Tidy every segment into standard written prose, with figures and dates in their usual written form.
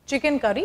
chicken curry.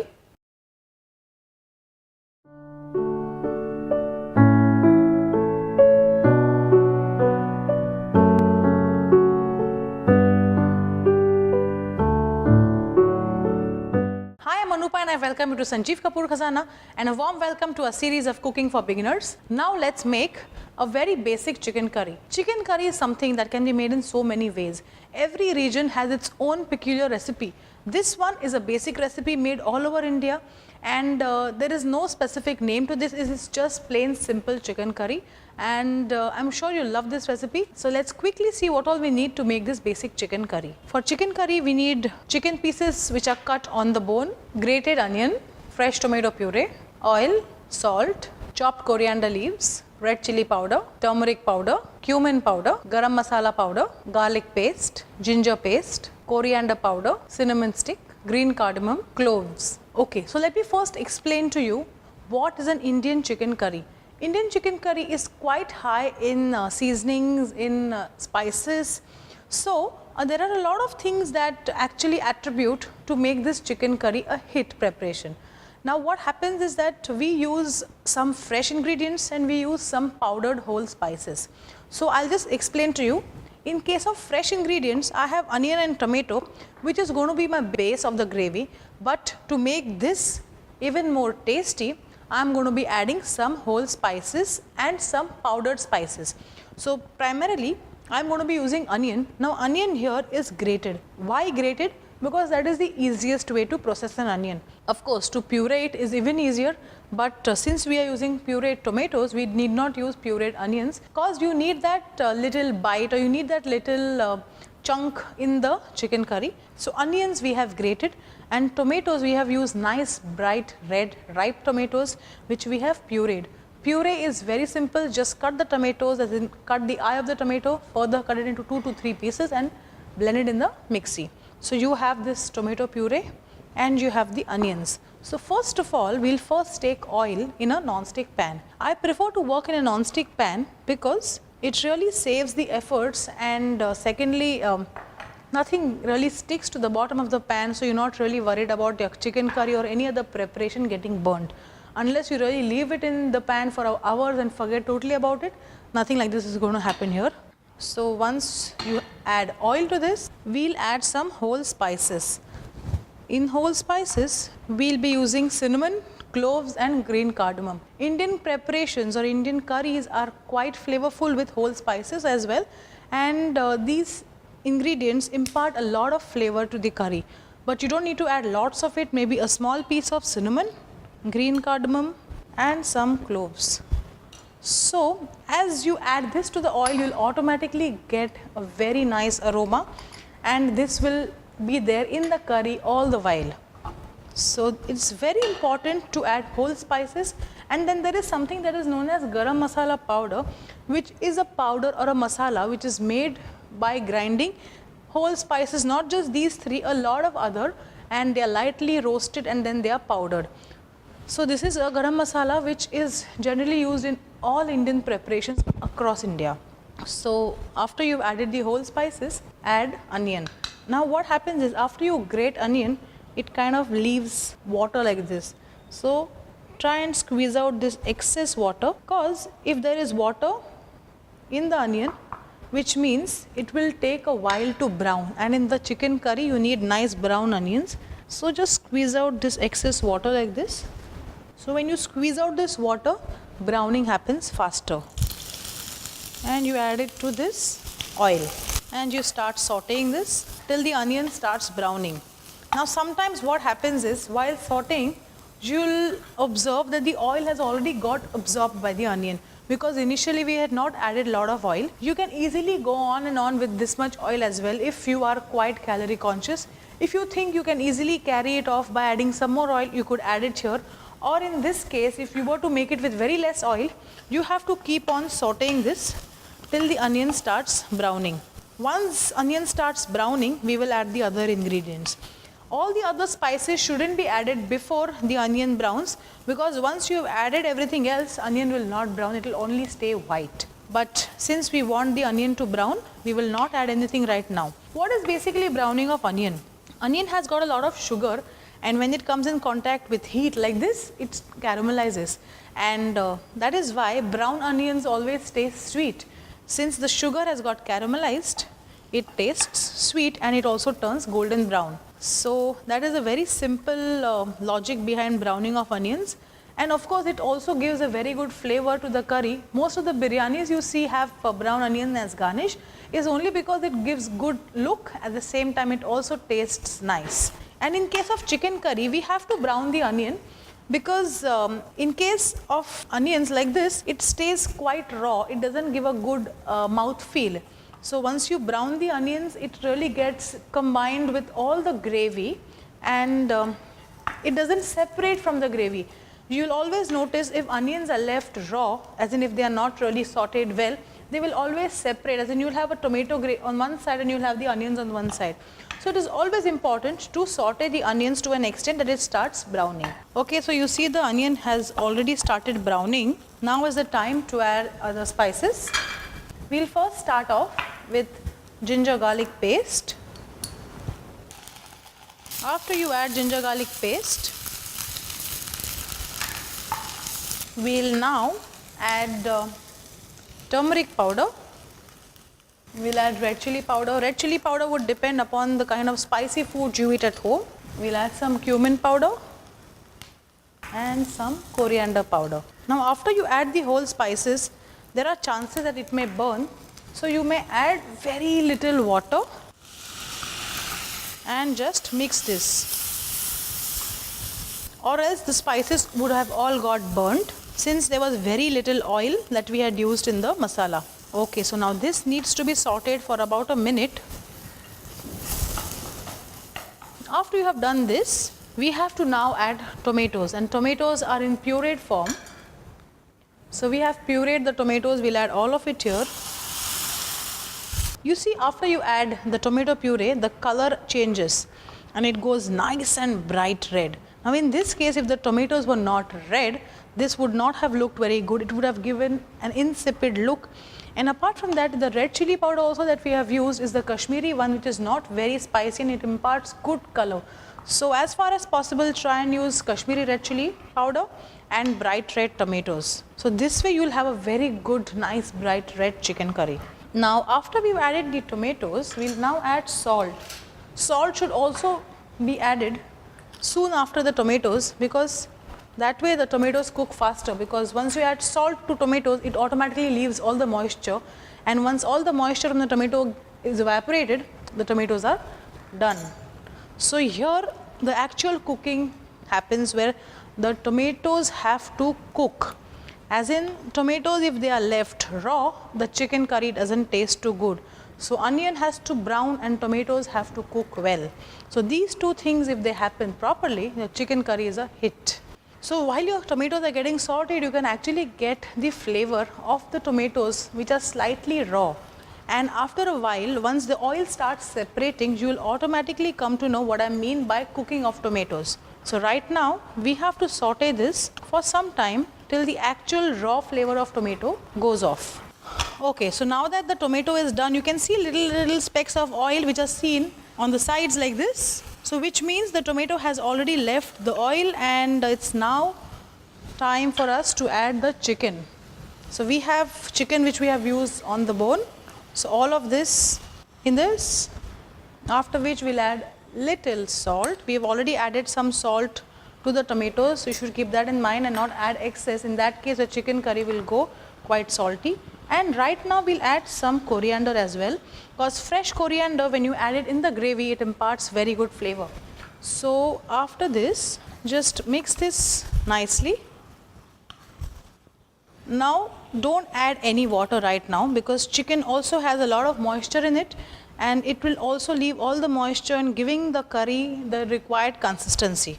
Hi, I'm Anupa and I welcome you to Sanjeev Kapoor Khazana and a warm welcome to a series of cooking for beginners. Now let's make a very basic chicken curry. Chicken curry is something that can be made in so many ways. Every region has its own peculiar recipe. This one is a basic recipe made all over India, and there is no specific name to this. It is just plain simple chicken curry, and I'm sure you'll love this recipe. So let's quickly see what all we need to make this basic chicken curry. For chicken curry, we need chicken pieces which are cut on the bone, grated onion, fresh tomato puree, oil, salt, chopped coriander leaves, red chili powder, turmeric powder, cumin powder, garam masala powder, garlic paste, ginger paste, coriander powder, cinnamon stick, green cardamom, cloves. Okay, so let me first explain to you what is an Indian chicken curry. Indian chicken curry is quite high in seasonings, in spices. So there are a lot of things that actually attribute to make this chicken curry a hit preparation. Now what happens is that we use some fresh ingredients and we use some powdered whole spices. So I'll just explain to you. In case of fresh ingredients, I have onion and tomato, which is going to be my base of the gravy. But to make this even more tasty, I'm going to be adding some whole spices and some powdered spices. So primarily, I'm going to be using onion. Now onion here is grated. Why grated? Because that is the easiest way to process an onion. Of course, to puree it is even easier, but since we are using pureed tomatoes, we need not use pureed onions, because you need that little bite, or you need that little chunk in the chicken curry. So onions we have grated, and tomatoes we have used nice bright red ripe tomatoes which we have pureed. Puree is very simple, just cut the tomatoes, as in cut the eye of the tomato, further cut it into 2 to 3 pieces and blend it in the mixie. So you have this tomato puree and you have the onions. So first of all, we'll first take oil in a non-stick pan. I prefer to work in a non-stick pan because it really saves the efforts, and secondly, nothing really sticks to the bottom of the pan, so you're not really worried about your chicken curry or any other preparation getting burnt. Unless you really leave it in the pan for hours and forget totally about it, nothing like this is going to happen here. So once you add oil to this, we'll add some whole spices. In whole spices, we'll be using cinnamon, cloves and green cardamom. Indian preparations or Indian curries are quite flavorful with whole spices as well, and these ingredients impart a lot of flavor to the curry. But you don't need to add lots of it, maybe a small piece of cinnamon, green cardamom and some cloves. So as you add this to the oil, you'll automatically get a very nice aroma, and this will be there in the curry all the while. So it's very important to add whole spices, and then there is something that is known as garam masala powder, which is a powder or a masala which is made by grinding whole spices, not just these three, a lot of other, and they are lightly roasted and then they are powdered. So this is a garam masala which is generally used in all Indian preparations across India. So after you've added the whole spices, add onion. Now what happens is, after you grate onion, it kind of leaves water like this. So try and squeeze out this excess water, because if there is water in the onion, which means it will take a while to brown, and in the chicken curry you need nice brown onions. So just squeeze out this excess water like this. So when you squeeze out this water, browning happens faster, and you add it to this oil and you start sauteing this till the onion starts browning. Now sometimes what happens is, while sauteing, you'll observe that the oil has already got absorbed by the onion, because initially we had not added a lot of oil. You can easily go on and on with this much oil as well if you are quite calorie conscious. If you think you can easily carry it off by adding some more oil, you could add it here. Or in this case, if you were to make it with very less oil, you have to keep on sauteing this till the onion starts browning. Once onion starts browning, we will add the other ingredients. All the other spices shouldn't be added before the onion browns, because once you have added everything else, onion will not brown, it will only stay white. But since we want the onion to brown, we will not add anything right now. What is basically browning of onion? Onion has got a lot of sugar, and when it comes in contact with heat like this, it caramelizes, and that is why brown onions always taste sweet. Since the sugar has got caramelized, it tastes sweet and it also turns golden brown. So that is a very simple logic behind browning of onions. And of course it also gives a very good flavor to the curry. Most of the biryanis you see have brown onion as garnish is only because it gives good look, at the same time it also tastes nice. And in case of chicken curry, we have to brown the onion because in case of onions like this, it stays quite raw, it doesn't give a good mouth feel. So once you brown the onions, it really gets combined with all the gravy, and it doesn't separate from the gravy. You will always notice if onions are left raw, as in if they are not really sauteed well, they will always separate, as in you will have a tomato on one side and you will have the onions on one side. So it is always important to saute the onions to an extent that it starts browning. Okay, so you see the onion has already started browning. Now is the time to add other spices. We will first start off with ginger garlic paste. After you add ginger garlic paste, we will now add turmeric powder. We will add red chili powder. Red chili powder would depend upon the kind of spicy food you eat at home. We will add some cumin powder and some coriander powder. Now after you add the whole spices, there are chances that it may burn. So you may add very little water and just mix this. Or else the spices would have all got burnt, since there was very little oil that we had used in the masala. Okay, so now this needs to be sauteed for about a minute. After you have done this, we have to now add tomatoes, and tomatoes are in pureed form. So we have pureed the tomatoes, we'll add all of it here. You see, after you add the tomato puree, the color changes and it goes nice and bright red. Now in this case, if the tomatoes were not red, this would not have looked very good. It would have given an insipid look. And apart from that, the red chili powder also that we have used is the Kashmiri one, which is not very spicy and it imparts good color. So as far as possible, try and use Kashmiri red chili powder and bright red tomatoes. So this way you will have a very good, nice, bright red chicken curry. Now after we've added the tomatoes, we'll now add salt. Salt should also be added soon after the tomatoes, because that way the tomatoes cook faster, because once you add salt to tomatoes, it automatically leaves all the moisture, and once all the moisture from the tomato is evaporated, the tomatoes are done. So here the actual cooking happens where the tomatoes have to cook. As in, tomatoes if they are left raw, the chicken curry doesn't taste too good. So onion has to brown and tomatoes have to cook well. So these two things, if they happen properly, the chicken curry is a hit. So while your tomatoes are getting sauteed, you can actually get the flavor of the tomatoes which are slightly raw. And after a while, once the oil starts separating, you will automatically come to know what I mean by cooking of tomatoes. So right now, we have to saute this for some time till the actual raw flavor of tomato goes off. Okay, so now that the tomato is done, you can see little specks of oil which are seen on the sides like this. So which means the tomato has already left the oil, and it's now time for us to add the chicken. So we have chicken which we have used on the bone. So all of this in this, after which we'll add little salt. We have already added some salt to the tomatoes, so you should keep that in mind and not add excess. In that case, the chicken curry will go quite salty. And right now we'll add some coriander as well, because fresh coriander, when you add it in the gravy, it imparts very good flavor. So after this, just mix this nicely. Now don't add any water right now, because chicken also has a lot of moisture in it, and it will also leave all the moisture and giving the curry the required consistency.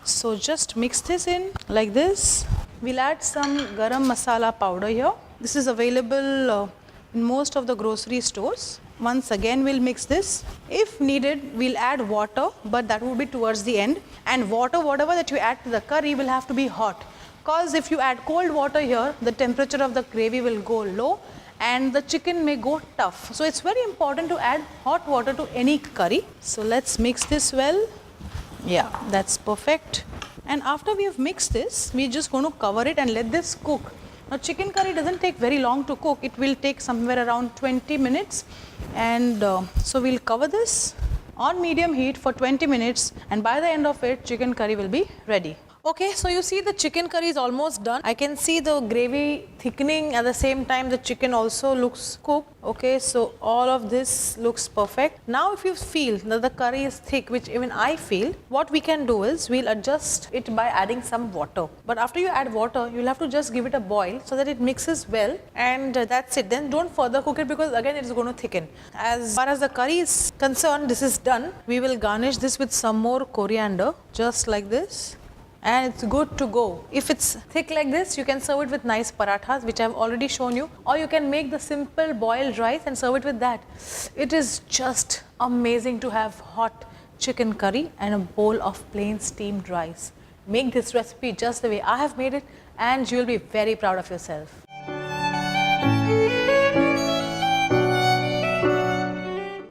So just mix this in like this. We'll add some garam masala powder here. This is available in most of the grocery stores. Once again we'll mix this. If needed, we'll add water, but that will be towards the end. And water, whatever that you add to the curry, will have to be hot. Because if you add cold water here, the temperature of the gravy will go low and the chicken may go tough. So it's very important to add hot water to any curry. So let's mix this well. Yeah, that's perfect. And after we have mixed this, we're just going to cover it and let this cook. Now chicken curry doesn't take very long to cook. It will take somewhere around 20 minutes. And so we'll cover this on medium heat for 20 minutes, and by the end of it, chicken curry will be ready. Okay, so you see the chicken curry is almost done. I can see the gravy thickening, at the same time the chicken also looks cooked. Okay, so all of this looks perfect. Now if you feel that the curry is thick, which even I feel, what we can do is we'll adjust it by adding some water. But after you add water, you'll have to just give it a boil so that it mixes well, and that's it. Then don't further cook it, because again it is going to thicken. As far as the curry is concerned, this is done. We will garnish this with some more coriander, just like this. And it's good to go. If it's thick like this, you can serve it with nice parathas, which I've already shown you, or you can make the simple boiled rice and serve it with that. It is just amazing to have hot chicken curry and a bowl of plain steamed rice. Make this recipe just the way I have made it, and you'll be very proud of yourself.